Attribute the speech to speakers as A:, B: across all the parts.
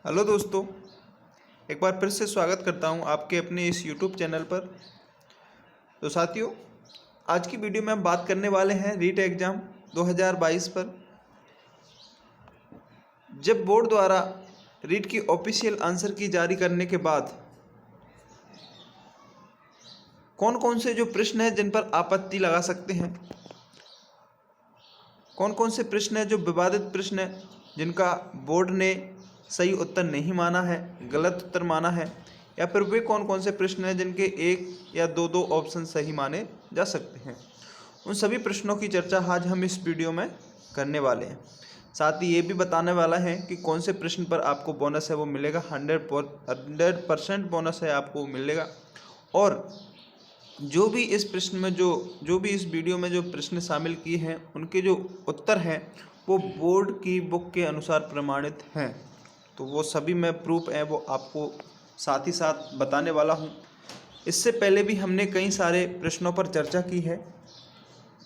A: Hello दोस्तों, एक बार फिर से स्वागत करता हूं आपके अपने इस यूट्यूब चैनल पर। तो साथियों, आज की वीडियो में हम बात करने वाले हैं रीट एग्ज़ाम 2022 पर। जब बोर्ड द्वारा रीट की ऑफिशियल आंसर की जारी करने के बाद कौन कौन से जो प्रश्न हैं जिन पर आपत्ति लगा सकते हैं, कौन कौन से प्रश्न हैं जो विवादित प्रश्न हैं जिनका बोर्ड ने सही उत्तर नहीं माना है, गलत उत्तर माना है, या फिर वे कौन कौन से प्रश्न हैं जिनके एक या दो ऑप्शन सही माने जा सकते हैं। उन सभी प्रश्नों की चर्चा आज हम इस वीडियो में करने वाले हैं। साथ ही ये भी बताने वाला है कि कौन से प्रश्न पर आपको बोनस है वो मिलेगा। 100% बोनस है आपको मिलेगा। और जो भी इस प्रश्न में जो भी इस वीडियो में जो प्रश्न शामिल किए हैं उनके जो उत्तर हैं वो बोर्ड की बुक के अनुसार प्रमाणित हैं। तो वो सभी मैं प्रूफ है वो आपको साथ ही साथ बताने वाला हूँ। इससे पहले भी हमने कई सारे प्रश्नों पर चर्चा की है।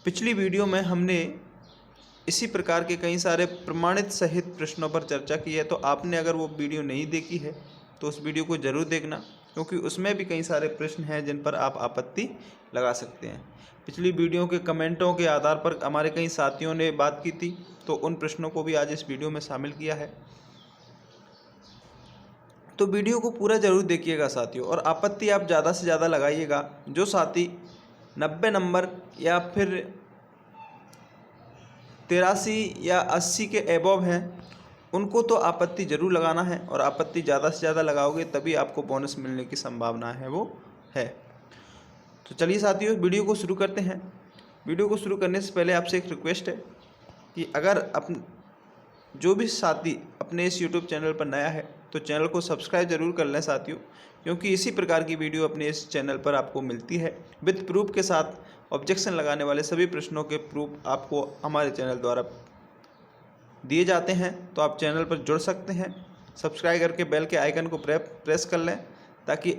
A: पिछली वीडियो में हमने इसी प्रकार के कई सारे प्रमाणित सहित प्रश्नों पर चर्चा की है। तो आपने अगर वो वीडियो नहीं देखी है तो उस वीडियो को ज़रूर देखना, क्योंकि उसमें भी कई सारे प्रश्न हैं जिन पर आप आपत्ति लगा सकते हैं। पिछली वीडियो के कमेंटों के आधार पर हमारे कई साथियों ने बात की थी, तो उन प्रश्नों को भी आज इस वीडियो में शामिल किया है। तो वीडियो को पूरा ज़रूर देखिएगा साथियों, और आपत्ति आप ज़्यादा से ज़्यादा लगाइएगा। जो साथी 90 नंबर या फिर 83 या 80 के एबव हैं उनको तो आपत्ति ज़रूर लगाना है, और आपत्ति ज़्यादा से ज़्यादा लगाओगे तभी आपको बोनस मिलने की संभावना है वो है। तो चलिए साथियों, वीडियो को शुरू करते हैं। वीडियो को शुरू करने से पहले आपसे एक रिक्वेस्ट है कि अगर जो भी साथी अपने इस यूट्यूब चैनल पर नया है तो चैनल को सब्सक्राइब जरूर कर लें साथियों, क्योंकि इसी प्रकार की वीडियो अपने इस चैनल पर आपको मिलती है विद प्रूफ के साथ। ऑब्जेक्शन लगाने वाले सभी प्रश्नों के प्रूफ आपको हमारे चैनल द्वारा दिए जाते हैं। तो आप चैनल पर जुड़ सकते हैं, सब्सक्राइब करके बेल के आइकन को प्रेस कर लें, ताकि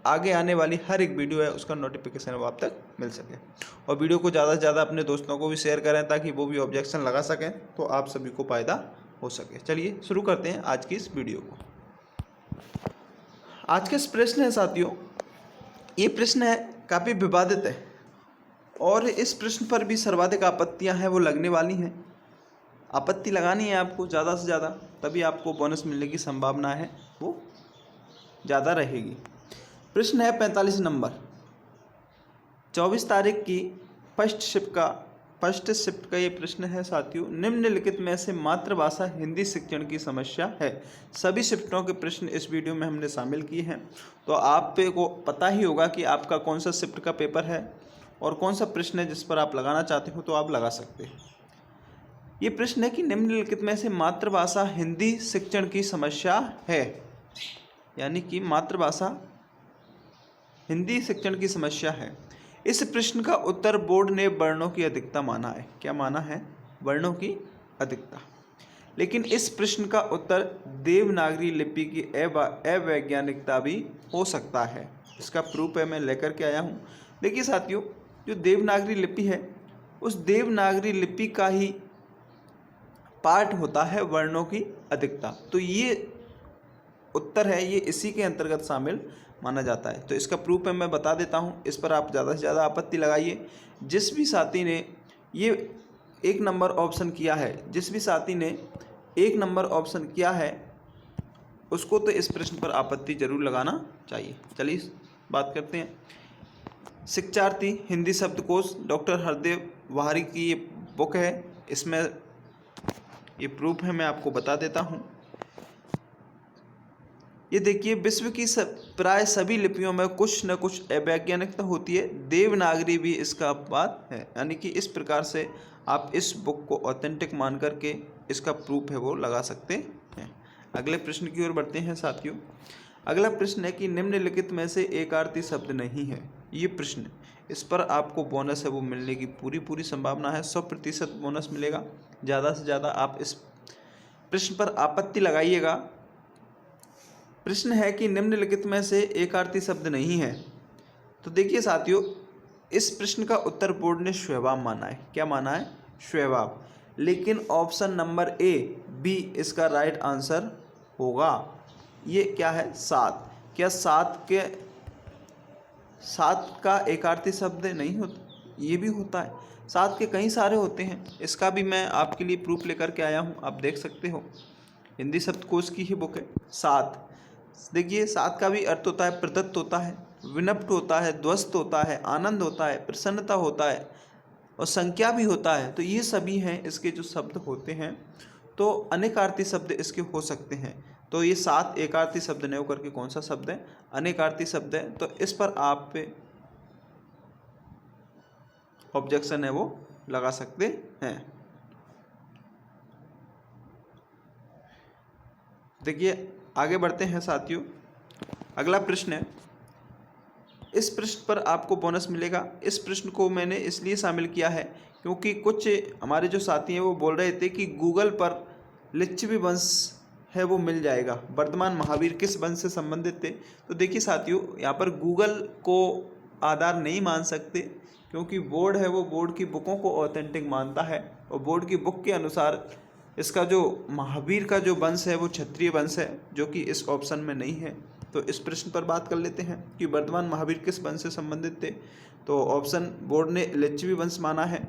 A: आगे आने वाली हर एक वीडियो है उसका नोटिफिकेशन वो आप तक मिल सके। और वीडियो को ज़्यादा से ज़्यादा अपने दोस्तों को भी शेयर करें ताकि वो भी ऑब्जेक्शन लगा सकें, तो आप सभी को फ़ायदा हो सके। चलिए शुरू करते हैं आज की इस वीडियो को। आज के इस प्रश्न है साथियों, ये प्रश्न है काफ़ी विवादित है, और इस प्रश्न पर भी सर्वाधिक आपत्तियां हैं वो लगने वाली हैं। आपत्ति लगानी है आपको ज़्यादा से ज़्यादा, तभी आपको बोनस मिलने की संभावना है वो ज़्यादा रहेगी। प्रश्न है 45 नंबर। 24 तारीख की फर्स्ट शिफ्ट का ये प्रश्न है साथियों। निम्नलिखित में से मातृभाषा हिंदी शिक्षण की समस्या है। सभी शिफ्टों के प्रश्न इस वीडियो में हमने शामिल किए हैं, तो आप को पता ही होगा कि आपका कौन सा शिफ्ट का पेपर है और कौन सा प्रश्न है जिस पर आप लगाना चाहते हो, तो आप लगा सकते हैं। ये प्रश्न है कि निम्नलिखित में से मातृभाषा हिंदी शिक्षण की समस्या है, यानी कि मातृभाषा हिंदी शिक्षण की समस्या है। इस प्रश्न का उत्तर बोर्ड ने वर्णों की अधिकता माना है। क्या माना है? वर्णों की अधिकता। लेकिन इस प्रश्न का उत्तर देवनागरी लिपि की अवैज्ञानिकता भी हो सकता है। इसका प्रूफ है मैं लेकर के आया हूँ। देखिए साथियों, जो देवनागरी लिपि है उस देवनागरी लिपि का ही पार्ट होता है वर्णों की अधिकता। तो ये उत्तर है, ये इसी के अंतर्गत शामिल माना जाता है। तो इसका प्रूफ है मैं बता देता हूँ, इस पर आप ज़्यादा से ज़्यादा आपत्ति लगाइए। जिस भी साथी ने ये 1 नंबर ऑप्शन किया है, जिस भी साथी ने 1 नंबर ऑप्शन किया है उसको तो इस प्रश्न पर आपत्ति जरूर लगाना चाहिए। चलिए बात करते हैं। शिक्षार्थी हिंदी शब्दकोश डॉक्टर हरदेव वाहरी की ये बुक है, इसमें ये प्रूफ है मैं आपको बता देता हूँ। ये देखिए, विश्व की प्राय सभी लिपियों में कुछ न कुछ अवैज्ञानिकता होती है, देवनागरी भी इसका अपवाद है। यानी कि इस प्रकार से आप इस बुक को ऑथेंटिक मान करके इसका प्रूफ है वो लगा सकते हैं। अगले प्रश्न की ओर बढ़ते हैं साथियों। अगला प्रश्न है कि निम्नलिखित में से एक आरती शब्द नहीं है। ये प्रश्न, इस पर आपको बोनस है वो मिलने की पूरी संभावना है। 100% बोनस मिलेगा। ज़्यादा से ज़्यादा आप इस प्रश्न पर आपत्ति लगाइएगा। प्रश्न है कि निम्नलिखित में से एक आरती शब्द नहीं है। तो देखिए साथियों, इस प्रश्न का उत्तर बोर्ड ने स्वभाव माना है। क्या माना है? स्वभाव। लेकिन ऑप्शन नंबर ए बी इसका राइट आंसर होगा। ये क्या है? सात। क्या सात का एकार्थी शब्द नहीं होता? ये भी होता है। सात के कई सारे होते हैं। इसका भी मैं आपके लिए प्रूफ लेकर के आया हूँ, आप देख सकते हो। हिंदी शब्दकोश की ही बुक है। सात, देखिए सात का भी अर्थ होता है प्रदत्त होता है, विनप्त होता है, ध्वस्त होता है, आनंद होता है, प्रसन्नता होता है और संख्या भी होता है। तो ये सभी हैं इसके जो शब्द होते हैं। तो अनेकार्थी शब्द इसके हो सकते हैं। तो ये सात एकार्थी शब्द नहीं होकर के कौन सा शब्द है? अनेकार्थी शब्द है। तो इस पर आप ऑब्जेक्शन है वो लगा सकते हैं। देखिए आगे बढ़ते हैं साथियों। अगला प्रश्न है, इस प्रश्न पर आपको बोनस मिलेगा। इस प्रश्न को मैंने इसलिए शामिल किया है क्योंकि कुछ हमारे जो साथी हैं वो बोल रहे थे कि गूगल पर लिच्छवी वंश है वो मिल जाएगा, वर्तमान महावीर किस वंश से संबंधित थे। तो देखिए साथियों, यहाँ पर गूगल को आधार नहीं मान सकते क्योंकि बोर्ड है वो बोर्ड की बुकों को ऑथेंटिक मानता है और बोर्ड की बुक के अनुसार इसका जो महावीर का जो वंश है वो क्षत्रिय वंश है, जो कि इस ऑप्शन में नहीं है। तो इस प्रश्न पर बात कर लेते हैं कि वर्तमान महावीर किस वंश से संबंधित थे। तो ऑप्शन बोर्ड ने लिच्छवी वंश माना है,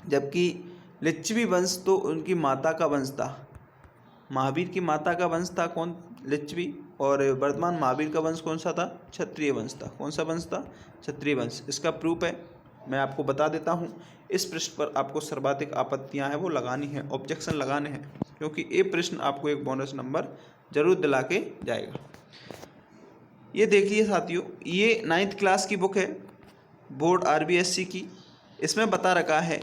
A: जबकि लिच्छवी वंश तो उनकी माता का वंश था। महावीर की माता का वंश था कौन? लिच्छवी। और वर्तमान महावीर का वंश कौन सा था? क्षत्रिय वंश था। कौन सा वंश था? क्षत्रिय वंश। इसका प्रूफ है, मैं आपको बता देता हूँ। इस प्रश्न पर आपको सर्वाधिक आपत्तियाँ हैं वो लगानी है, ऑब्जेक्शन लगाने हैं, क्योंकि ये प्रश्न आपको एक बोनस नंबर जरूर दिला के जाएगा। ये देखिए साथियों, ये 9th क्लास की बुक है बोर्ड RBSC की। इसमें बता रखा है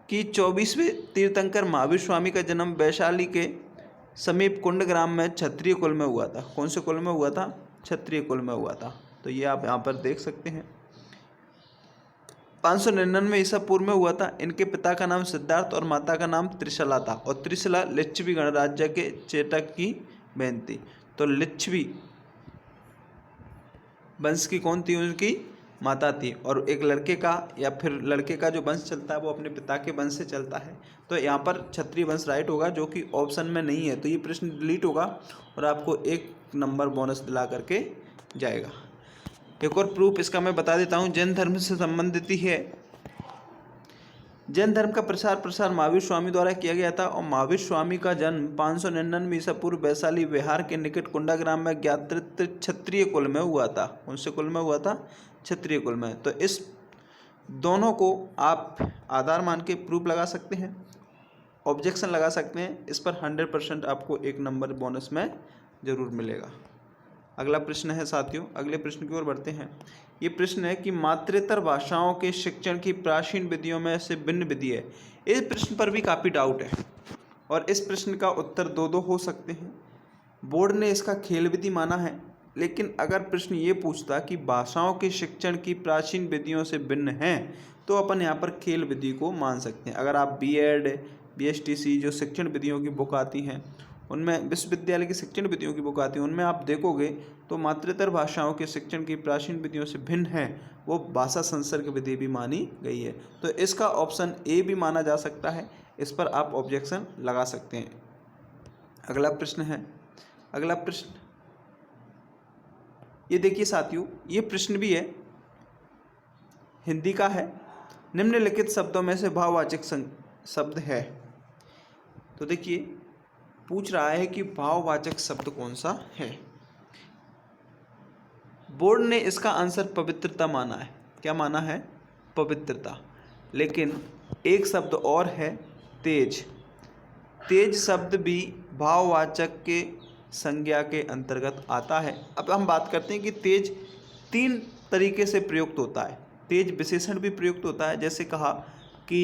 A: कि 24वें तीर्थंकर महावीर स्वामी का जन्म वैशाली के समीप कुंड ग्राम में क्षत्रिय कुल में हुआ था। कौन से कुल में हुआ था? क्षत्रिय कुल में हुआ था। तो ये आप यहाँ पर देख सकते हैं। 599 ईसा पूर्व में हुआ था। इनके पिता का नाम सिद्धार्थ और माता का नाम त्रिशला था और त्रिशला लिच्छवी गणराज्य के चेटक की बहन थी। तो लिच्छवी वंश की कौन थी? उनकी माता थी। और एक लड़के का या फिर लड़के का जो वंश चलता है वो अपने पिता के वंश से चलता है। तो यहाँ पर क्षत्रिय वंश राइट होगा, जो कि ऑप्शन में नहीं है। तो ये प्रश्न डिलीट होगा और आपको 1 नंबर बोनस दिला करके जाएगा। एक और प्रूफ इसका मैं बता देता हूँ, जैन धर्म से संबंधित ही है। जैन धर्म का प्रसार महावीर स्वामी द्वारा किया गया था और महावीर स्वामी का जन्म 599 ईसा पूर्व वैशाली बिहार के निकट कुंडा ग्राम में ज्ञात क्षत्रिय कुल में हुआ था। कौन से कुल में हुआ था? क्षत्रिय कुल में। तो इस दोनों को आप आधार मान के प्रूफ लगा सकते हैं, ऑब्जेक्शन लगा सकते हैं। इस पर 100% आपको 1 नंबर बोनस में जरूर मिलेगा। अगला प्रश्न है साथियों, अगले प्रश्न की ओर बढ़ते हैं। ये प्रश्न है कि मातृतर भाषाओं के शिक्षण की प्राचीन विधियों में से भिन्न विधि है। इस प्रश्न पर भी काफ़ी डाउट है और इस प्रश्न का उत्तर 2 हो सकते हैं। बोर्ड ने इसका खेल विधि माना है, लेकिन अगर प्रश्न ये पूछता कि भाषाओं के शिक्षण की प्राचीन विधियों से भिन्न हैं तो अपन यहाँ पर खेल विधि को मान सकते हैं। अगर आप BEd BSTC जो शिक्षण विधियों की बुक आती हैं उनमें, विश्वविद्यालय की शिक्षण विधियों की बुक आती है उनमें आप देखोगे तो मातृतर भाषाओं के शिक्षण की प्राचीन विधियों से भिन्न है वो भाषा संसर्ग विधि भी मानी गई है। तो इसका ऑप्शन A भी माना जा सकता है। इस पर आप ऑब्जेक्शन लगा सकते हैं। अगला प्रश्न है, अगला प्रश्न ये देखिए साथियों, ये प्रश्न भी है, हिंदी का है। निम्नलिखित शब्दों में से भाववाचक शब्द है। तो देखिए पूछ रहा है कि भाववाचक शब्द कौन सा है। बोर्ड ने इसका आंसर पवित्रता माना है। क्या माना है? पवित्रता। लेकिन एक शब्द और है, तेज। तेज शब्द भी भाववाचक के संज्ञा के अंतर्गत आता है। अब हम बात करते हैं कि तेज 3 तरीके से प्रयुक्त होता है। तेज विशेषण भी प्रयुक्त होता है, जैसे कहा कि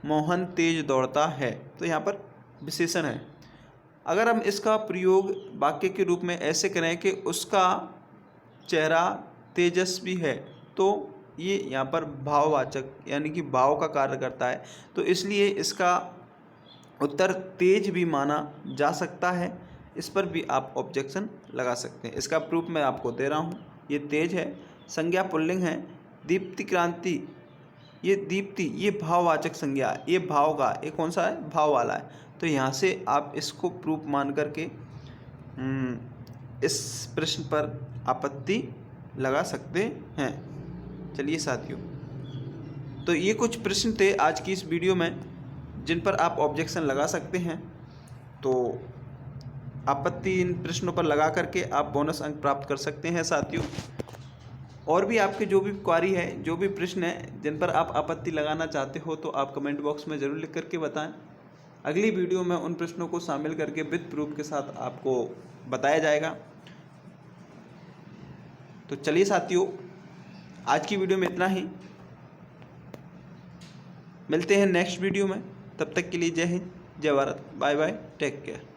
A: मोहन तेज दौड़ता है, तो यहाँ पर विशेषण है। अगर हम इसका प्रयोग वाक्य के रूप में ऐसे करें कि उसका चेहरा तेजस्वी है, तो ये यहाँ पर भाववाचक यानी कि भाव का कार्य करता है। तो इसलिए इसका उत्तर तेज भी माना जा सकता है। इस पर भी आप ऑब्जेक्शन लगा सकते हैं। इसका प्रूफ मैं आपको दे रहा हूँ। ये तेज है, संज्ञा पुल्लिंग है। दीप्ति क्रांति, ये दीप्ति ये भाववाचक संज्ञा है। ये भाव का, ये कौन सा है? भाव वाला है। तो यहाँ से आप इसको प्रूफ मान करके इस प्रश्न पर आपत्ति लगा सकते हैं। चलिए साथियों, तो ये कुछ प्रश्न थे आज की इस वीडियो में जिन पर आप ऑब्जेक्शन लगा सकते हैं। तो आपत्ति इन प्रश्नों पर लगा करके आप बोनस अंक प्राप्त कर सकते हैं साथियों। और भी आपके जो भी क्वारी है, जो भी प्रश्न है जिन पर आप आपत्ति लगाना चाहते हो, तो आप कमेंट बॉक्स में ज़रूर लिख करके बताएं। अगली वीडियो में उन प्रश्नों को शामिल करके विद प्रूफ के साथ आपको बताया जाएगा। तो चलिए साथियों, आज की वीडियो में इतना ही। मिलते हैं नेक्स्ट वीडियो में, तब तक के लिए जय हिंद, जय Bharat, bye bye, take care.